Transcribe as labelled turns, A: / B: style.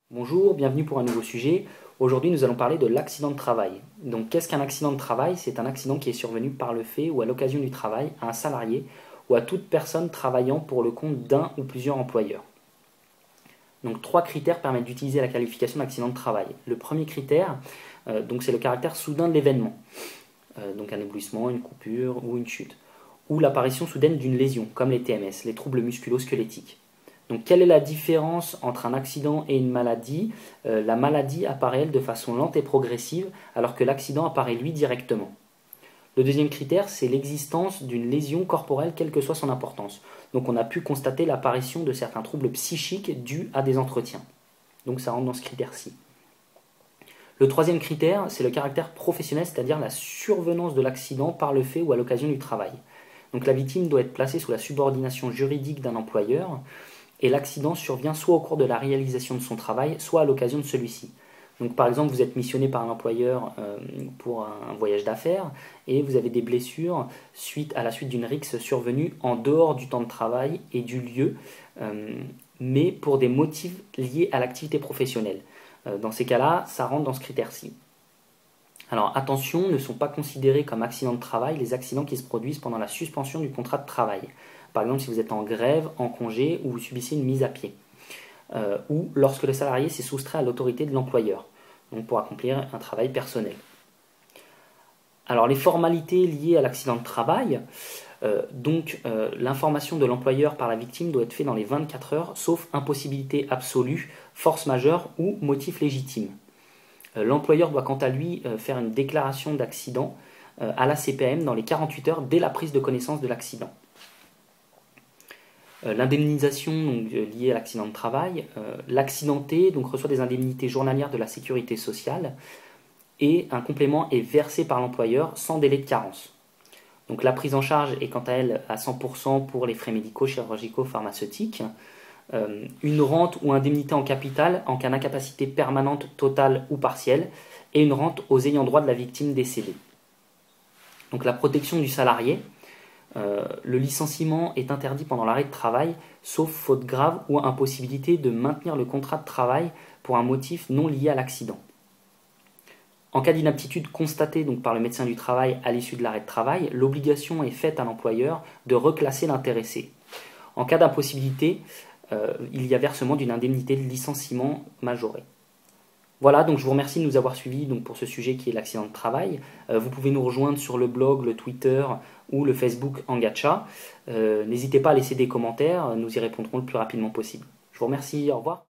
A: Bonjour, bienvenue pour un nouveau sujet. Aujourd'hui, nous allons parler de l'accident de travail. Donc, qu'est-ce qu'un accident de travail? C'est un accident qui est survenu par le fait ou à l'occasion du travail à un salarié ou à toute personne travaillant pour le compte d'un ou plusieurs employeurs. Donc, trois critères permettent d'utiliser la qualification d'accident de travail. Le premier critère, c'est le caractère soudain de l'événement. Donc, un éblouissement, une coupure ou une chute. Ou l'apparition soudaine d'une lésion, comme les TMS, les troubles musculo-squelettiques. Donc, quelle est la différence entre un accident et une maladie? La maladie apparaît, elle, de façon lente et progressive, alors que l'accident apparaît, lui, directement. Le deuxième critère, c'est l'existence d'une lésion corporelle, quelle que soit son importance. Donc, on a pu constater l'apparition de certains troubles psychiques dus à des entretiens. Donc, ça rentre dans ce critère-ci. Le troisième critère, c'est le caractère professionnel, c'est-à-dire la survenance de l'accident par le fait ou à l'occasion du travail. Donc, la victime doit être placée sous la subordination juridique d'un employeur, et l'accident survient soit au cours de la réalisation de son travail, soit à l'occasion de celui-ci. Donc, par exemple, vous êtes missionné par un employeur pour un voyage d'affaires et vous avez des blessures à la suite d'une rixe survenue en dehors du temps de travail et du lieu, mais pour des motifs liés à l'activité professionnelle. Dans ces cas-là, ça rentre dans ce critère-ci. Alors attention, ne sont pas considérés comme accidents de travail les accidents qui se produisent pendant la suspension du contrat de travail. Par exemple, si vous êtes en grève, en congé ou vous subissez une mise à pied. Ou lorsque le salarié s'est soustrait à l'autorité de l'employeur, donc pour accomplir un travail personnel. Alors les formalités liées à l'accident de travail, l'information de l'employeur par la victime doit être faite dans les 24 heures, sauf impossibilité absolue, force majeure ou motif légitime. L'employeur doit quant à lui faire une déclaration d'accident à la CPAM dans les 48 heures dès la prise de connaissance de l'accident. L'indemnisation liée à l'accident de travail, l'accidenté reçoit des indemnités journalières de la sécurité sociale et un complément est versé par l'employeur sans délai de carence. Donc la prise en charge est quant à elle à 100% pour les frais médicaux, chirurgicaux, pharmaceutiques. Une rente ou indemnité en capital en cas d'incapacité permanente, totale ou partielle, et une rente aux ayants droit de la victime décédée. Donc la protection du salarié, le licenciement est interdit pendant l'arrêt de travail, sauf faute grave ou impossibilité de maintenir le contrat de travail pour un motif non lié à l'accident. En cas d'inaptitude constatée par le médecin du travail à l'issue de l'arrêt de travail, l'obligation est faite à l'employeur de reclasser l'intéressé. En cas d'impossibilité, il y a versement d'une indemnité de licenciement majorée. Voilà, donc je vous remercie de nous avoir suivis pour ce sujet qui est l'accident de travail. Vous pouvez nous rejoindre sur le blog, le Twitter ou le Facebook Engacha. N'hésitez pas à laisser des commentaires, nous y répondrons le plus rapidement possible. Je vous remercie, au revoir.